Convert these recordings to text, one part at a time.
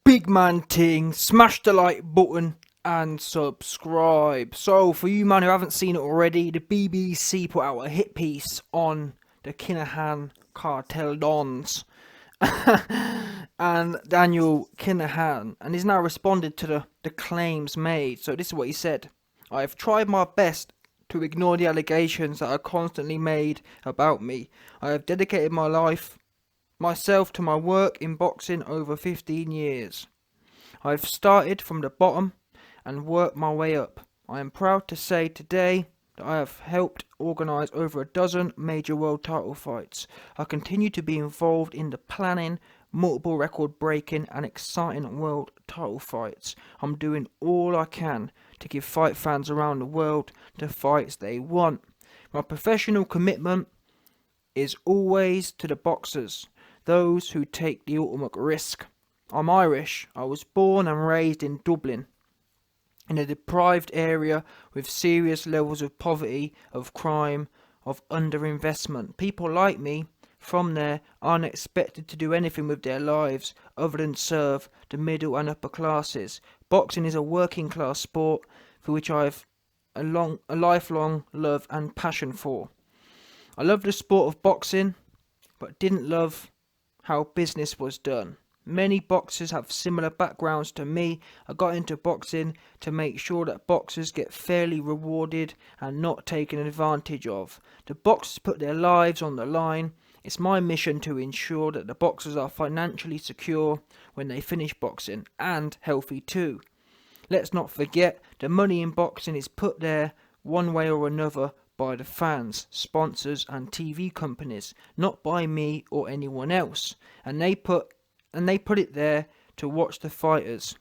big man ting, smash the like button and subscribe. So, for you man who haven't seen it already, the BBC put out a hit piece on the Kinahan cartel dons and Daniel Kinahan, and he's now responded to the claims made. So this is what he said: I have tried my best to ignore the allegations that are constantly made about me. I have dedicated myself to my work in boxing over 15 years. I've started from the bottom and worked my way up. I am proud to say today that I have helped organise over a dozen major world title fights. I continue to be involved in the planning, multiple record breaking and exciting world title fights. I'm doing all I can to give fight fans around the world the fights they want. My professional commitment is always to the boxers, those who take the ultimate risk. I'm Irish. I was born and raised in Dublin, in a deprived area with serious levels of poverty, of crime, of underinvestment. People like me from there aren't expected to do anything with their lives other than serve the middle and upper classes. Boxing is a working class sport for which I have a lifelong love and passion for. I love the sport of boxing, but didn't love how business was done. Many boxers have similar backgrounds to me. I got into boxing to make sure that boxers get fairly rewarded and not taken advantage of. The boxers put their lives on the line. It's my mission to ensure that the boxers are financially secure when they finish boxing, and healthy too. Let's not forget, the money in boxing is put there one way or another by the fans, sponsors and TV companies, not by me or anyone else. And they put it there to watch the fighters.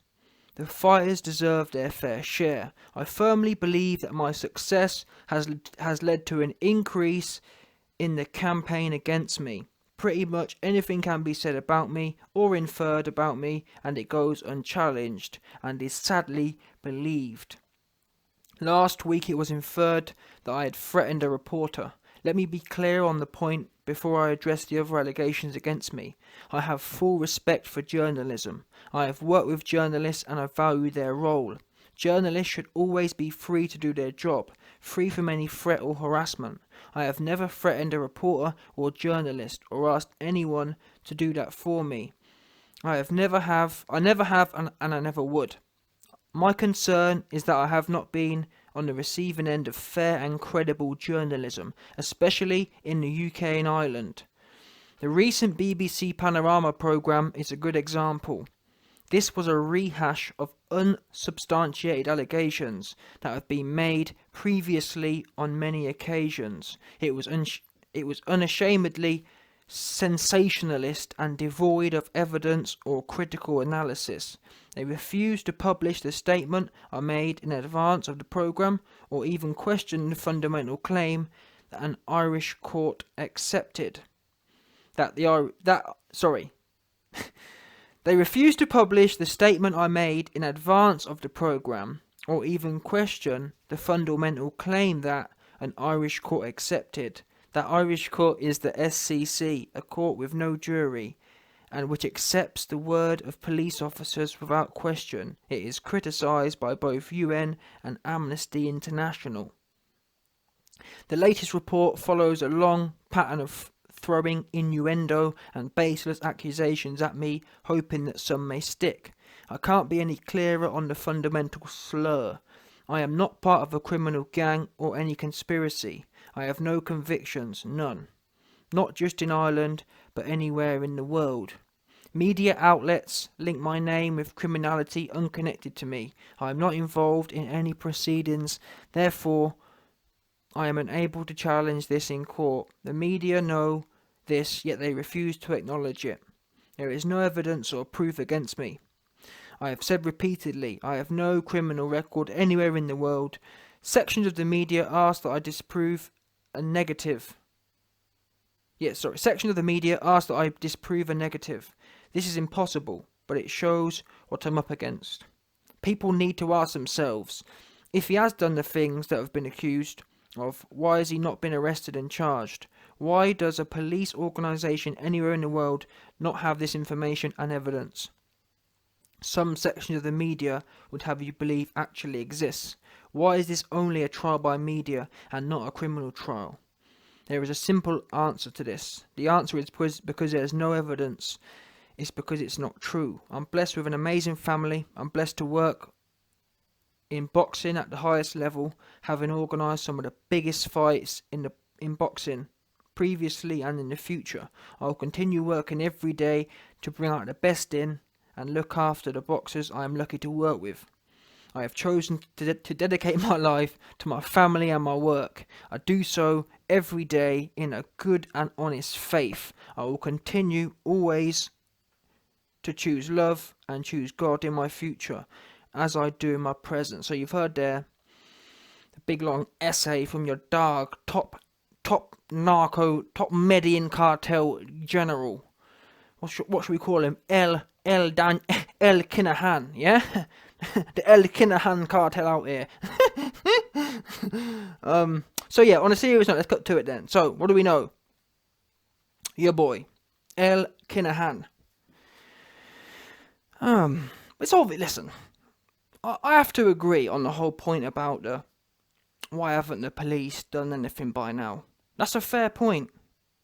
The fighters deserve their fair share. I firmly believe that my success has led to an increase in the campaign against me. Pretty much anything can be said about me or inferred about me, and it goes unchallenged and is sadly believed. Last week it was inferred that I had threatened a reporter. Let me be clear on the point before I address the other allegations against me. I have full respect for journalism. I have worked with journalists and I value their role. Journalists should always be free to do their job, free from any threat or harassment. I have never threatened a reporter or journalist or asked anyone to do that for me. I never have, and I never would. My concern is that I have not been on the receiving end of fair and credible journalism, especially in the UK and Ireland. The recent BBC Panorama programme is a good example. This was a rehash of unsubstantiated allegations that have been made previously on many occasions. It was unashamedly sensationalist and devoid of evidence or critical analysis. They refused to publish the statement I made in advance of the programme, or even question the fundamental claim that an Irish court accepted. They refused to publish the statement I made in advance of the programme, or even question the fundamental claim that an Irish court accepted. That Irish court is the SCC, a court with no jury, and which accepts the word of police officers without question. It is criticised by both UN and Amnesty International. The latest report follows a long pattern of throwing innuendo and baseless accusations at me, hoping that some may stick. I can't be any clearer on the fundamental slur. I am not part of a criminal gang or any conspiracy. I have no convictions, none. Not just in Ireland, but anywhere in the world. Media outlets link my name with criminality unconnected to me. I am not involved in any proceedings, therefore I am unable to challenge this in court. The media know this, yet they refuse to acknowledge it. There is no evidence or proof against me. I have said repeatedly, I have no criminal record anywhere in the world. Sections of the media ask that I disprove a negative. Sections of the media ask that I disprove a negative. This is impossible, but it shows what I'm up against. People need to ask themselves, if he has done the things that have been accused of, why has he not been arrested and charged? Why does a police organisation anywhere in the world not have this information and evidence? some sections of the media would have you believe actually exists. Why is this only a trial by media and not a criminal trial? There is a simple answer to this. The answer is because there is no evidence. It's because it's not true. I'm blessed with an amazing family. I'm blessed to work in boxing at the highest level, having organised some of the biggest fights in boxing previously and in the future. I'll continue working every day to bring out the best in and look after the boxers I am lucky to work with. I have chosen to dedicate my life to my family and my work. I do so every day in a good and honest faith. I will continue always to choose love and choose God in my future, as I do in my present. So you've heard there the big long essay from your dog, top Median cartel general. What should we call him? El Kinahan, yeah? The El Kinahan cartel out here. So yeah, on a serious note, let's cut to it then. So, what do we know? Your boy, El Kinahan. It's obvious. Listen, I have to agree on the whole point about why haven't the police done anything by now? That's a fair point,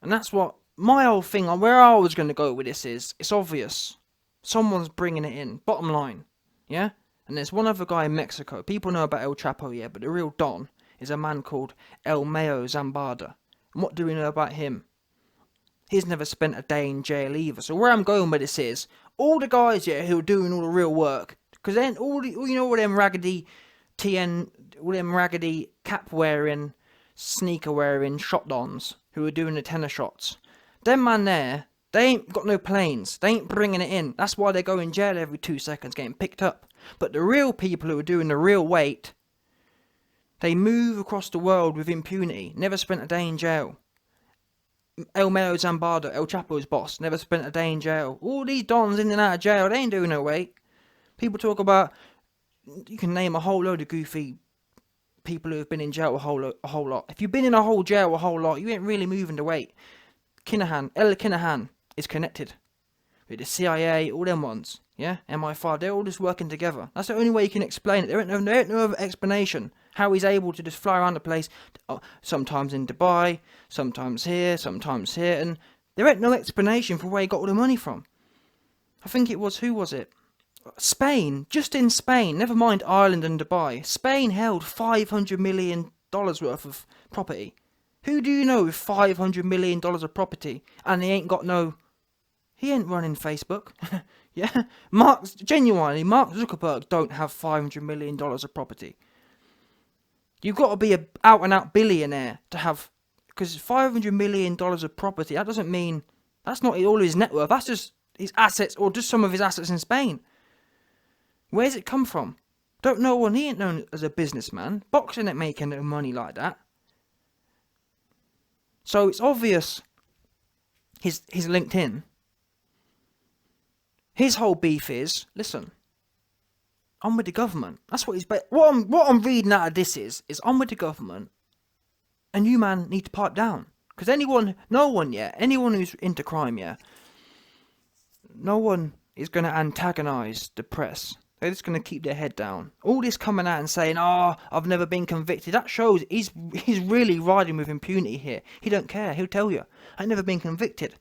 and that's what my whole thing on where I was going to go with this is. It's obvious, someone's bringing it in. Bottom line, yeah. And there's one other guy in Mexico. People know about El Chapo, yeah, but the real Don is a man called El Mayo Zambada. And what do we know about him? He's never spent a day in jail either. So where I'm going with this is, all the guys, yeah, who are doing all the real work, because then all them raggedy cap wearing, sneaker wearing shot dons who are doing the tennis shots. Them man there, they ain't got no planes. They ain't bringing it in. That's why they go in jail every 2 seconds getting picked up. But the real people who are doing the real weight, they move across the world with impunity. Never spent a day in jail. El Mayo Zambada, El Chapo's boss, never spent a day in jail. All these dons in and out of jail, they ain't doing no weight. People talk about, you can name a whole load of goofy people who have been in jail a whole lot. If you've been in a whole jail a whole lot, you ain't really moving the weight. El Kinahan is connected with the CIA, all them ones, yeah? MI5, they're all just working together. That's the only way you can explain it. There ain't no other explanation how he's able to just fly around the place, sometimes in Dubai, sometimes here, and there ain't no explanation for where he got all the money from. I think it was, who was it? Spain, just in Spain, never mind Ireland and Dubai. Spain held $500 million worth of property. Who do you know with $500 million of property and he ain't running Facebook? Yeah? Mark Zuckerberg don't have $500 million of property. You've got to be a out and out billionaire to have, because $500 million of property, that doesn't mean, that's not all his net worth, that's just his assets, or just some of his assets in Spain. Where's it come from? Don't know one, he ain't known as a businessman. Boxing ain't making no money like that. So it's obvious he's linked in. His whole beef is, listen, I'm with the government. That's what what I'm reading out of this is I'm with the government, and you man need to pipe down. Because anyone who's into crime, yeah, no one is going to antagonise the press. They're just going to keep their head down. All this coming out and saying, I've never been convicted, that shows he's really riding with impunity here. He don't care. He'll tell you, I ain't never been convicted.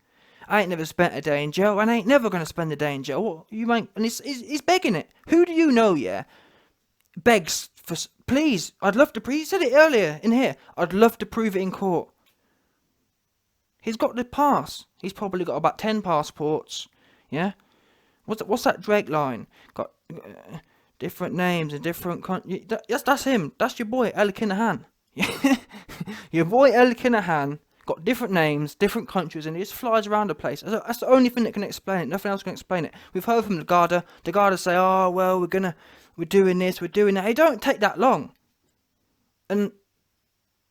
I ain't never spent a day in jail, and I ain't never going to spend a day in jail. What, you might, and he's begging it. Who do you know, yeah, begs for, please, I'd love to prove, he said it earlier in here, I'd love to prove it in court. He's got the pass. He's probably got about 10 passports, yeah? What's that Drake line? Got different names in different countries. That's him. That's your boy, El Kinahan. Your boy, El Kinahan, got different names, different countries, and he just flies around the place. That's the only thing that can explain it. Nothing else can explain it. We've heard from the Garda. The Garda say, well, we're doing this, we're doing that. It don't take that long. And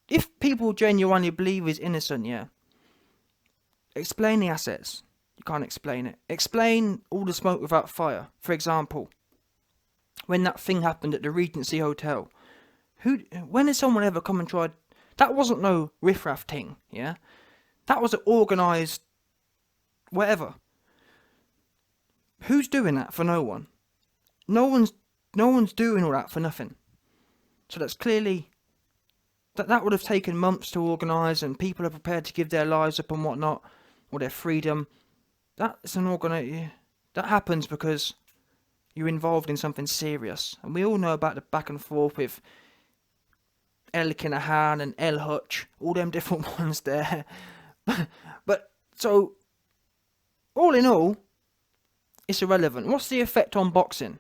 if people genuinely believe he's innocent, yeah, explain the assets. You can't explain it. Explain all the smoke without fire. For example, when that thing happened at the Regency Hotel, when has someone ever come and tried? That wasn't no riffraff thing, yeah? That was an organised whatever. Who's doing that for no one? no one's doing all that for nothing. So that's clearly that would have taken months to organise, and people are prepared to give their lives up and whatnot, or their freedom. That's that happens because you're involved in something serious, and we all know about the back and forth with El Kinahan and El Hutch, all them different ones there. But so, all in all, it's irrelevant. What's the effect on boxing?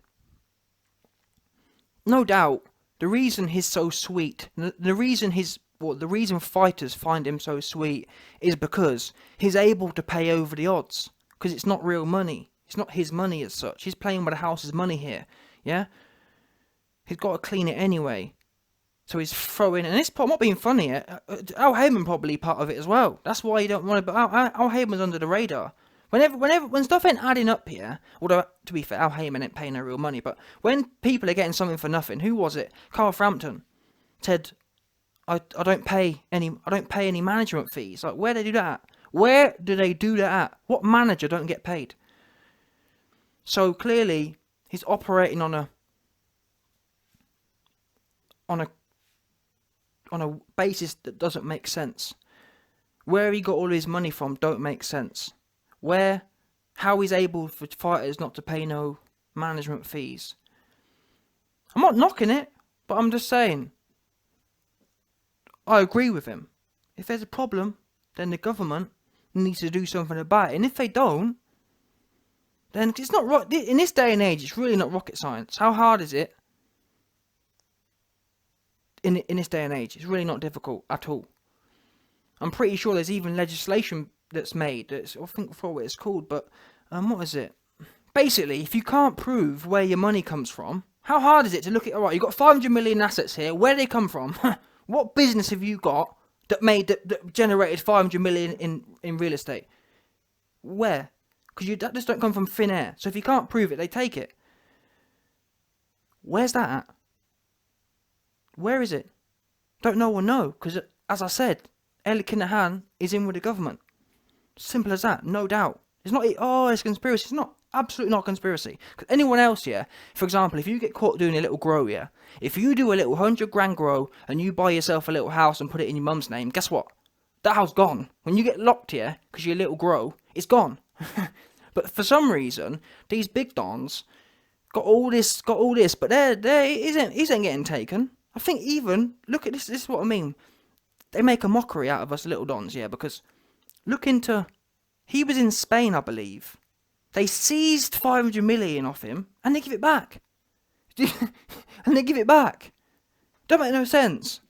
No doubt, the reason he's so sweet, the reason fighters find him so sweet is because he's able to pay over the odds. Because it's not real money. It's not his money as such. He's playing with the house's money here. Yeah? He's got to clean it anyway. So he's throwing, and I'm not being funny here. Al Heyman probably part of it as well. That's why you don't want to. But Al Heyman's under the radar. When stuff ain't adding up here, although to be fair, Al Heyman ain't paying no real money. But when people are getting something for nothing, who was it? Carl Frampton said, "I don't pay any management fees." Like, where do they do that? Where do they do that at? What manager don't get paid? So clearly, he's operating on a basis that doesn't make sense. Where he got all his money from don't make sense. How he's able for fighters not to pay no management fees. I'm not knocking it, but I'm just saying, I agree with him. If there's a problem, then the government needs to do something about it. And if they don't, then it's not right. In this day and age, it's really not rocket science. How hard is it? In this day and age, it's really not difficult at all. I'm pretty sure there's even legislation that's made. I forget what it's called, but what is it? Basically, if you can't prove where your money comes from, how hard is it to look at? Alright, you've got 500 million assets here. Where do they come from? What business have you got that generated 500 million in real estate? Where? Because that just don't come from thin air. So if you can't prove it, they take it. Where's that at? Where is it? Don't no one know. Because as I said, El Kinahan is in with the government. Simple as that. No doubt. It's not. It's conspiracy. It's not. Absolutely not conspiracy. Because anyone else here, for example, if you get caught doing a little grow, yeah, if you do a little 100 grand grow and you buy yourself a little house and put it in your mum's name, guess what? That house gone. When you get locked here because you're a little grow, it's gone. But for some reason, these big dons got all this, but he isn't getting taken. I think even look at this. This is what I mean. They make a mockery out of us little dons, yeah, because look into. He was in Spain, I believe. They seized 500 million off him, and they give it back. And they give it back. Don't make no sense.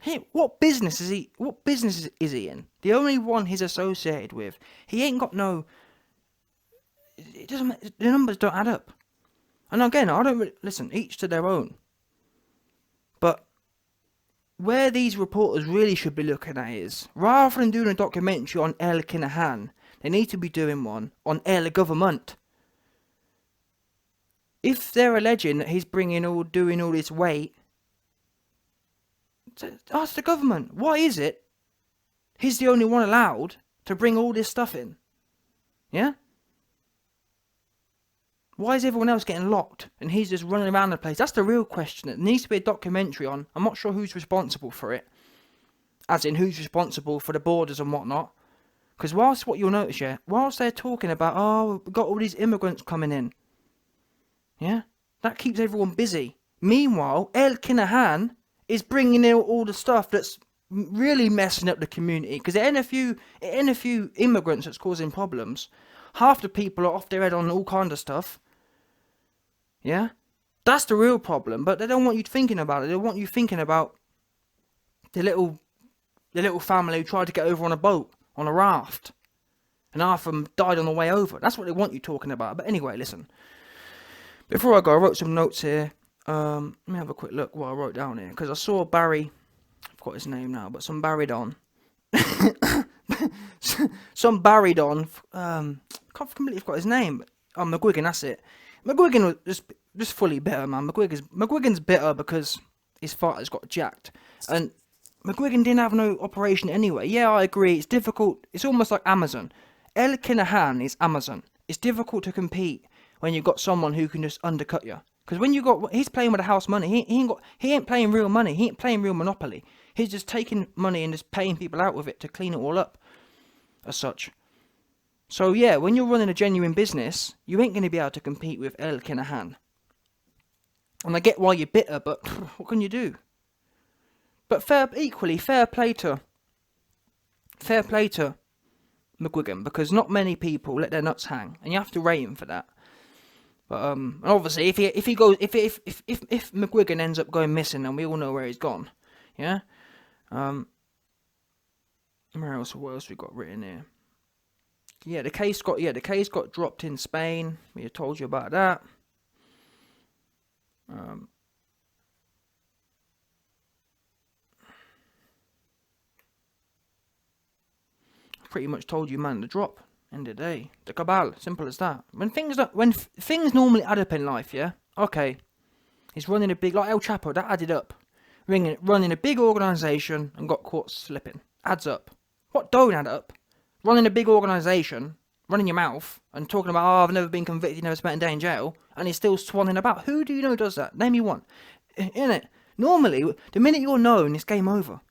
Hey, what business is he? What business is he in? The only one he's associated with. He ain't got no. It doesn't. The numbers don't add up. And again, I don't listen. Each to their own. But where these reporters really should be looking at is, rather than doing a documentary on El Kinahan, they need to be doing one on El Government. If they're alleging that he's doing all this weight, ask the government, why is it he's the only one allowed to bring all this stuff in? Yeah? Why is everyone else getting locked and he's just running around the place? That's the real question. It needs to be a documentary on. I'm not sure who's responsible for it. As in, who's responsible for the borders and whatnot. Because what you'll notice, yeah, whilst they're talking about, we've got all these immigrants coming in. Yeah? That keeps everyone busy. Meanwhile, El Kinahan is bringing in all the stuff that's really messing up the community. Because it ain't a few immigrants that's causing problems. Half the people are off their head on all kind of stuff. Yeah? That's the real problem, but they don't want you thinking about it. They want you thinking about the little family who tried to get over on a boat, on a raft, and half of them died on the way over. That's what they want you talking about. But anyway, listen. Before I go, I wrote some notes here. Let me have a quick look what I wrote down here, because I saw Barry, I forgot his name now, but some Barry Don. Some Barry Don, can't completely forgot his name. McGuigan, that's it. McGuigan was just fully bitter, man. McGuigan's bitter because his fighters got jacked. And McGuigan didn't have no operation anyway. Yeah, I agree, it's difficult. It's almost like Amazon. El Kinahan is Amazon. It's difficult to compete when you got someone who can just undercut you. Because when he's playing with the house money. He ain't playing real money. He ain't playing real Monopoly. He's just taking money and just paying people out with it to clean it all up, as such. So yeah, when you're running a genuine business, you ain't going to be able to compete with Daniel Kinahan. And I get why you're bitter, but what can you do? But fair play to McGuigan, because not many people let their nuts hang, and you have to rate him for that. But obviously, if McGuigan ends up going missing, then we all know where he's gone. Yeah. What else we got written here? Yeah, the case got dropped in Spain. We told you about that. Pretty much told you, man, the drop. End of the day, the cabal, simple as that. When things normally add up in life, yeah. Okay, he's running a big, like El Chapo, that added up. Running a big organisation and got caught slipping. Adds up. What don't add up? Running a big organisation, running your mouth, and talking about, oh, I've never been convicted, never spent a day in jail, and he's still swanning about. Who do you know does that? Name me one. Innit? Normally, the minute you're known, it's game over.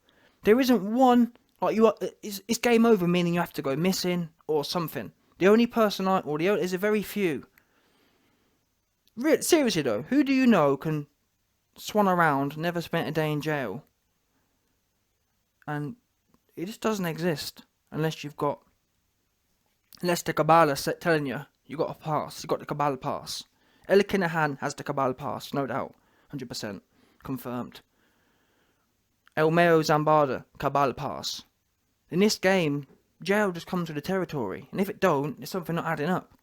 There isn't one, like, it's game over, meaning you have to go missing or something. The only person there's a very few. Seriously though, who do you know can swan around, never spent a day in jail? And it just doesn't exist unless the cabal is telling you got a pass. You got the cabal pass. Daniel Kinahan has the cabal pass, no doubt, 100% confirmed. El Mayo Zambada, cabal pass. In this game, jail just comes with the territory, and if it don't, there's something not adding up.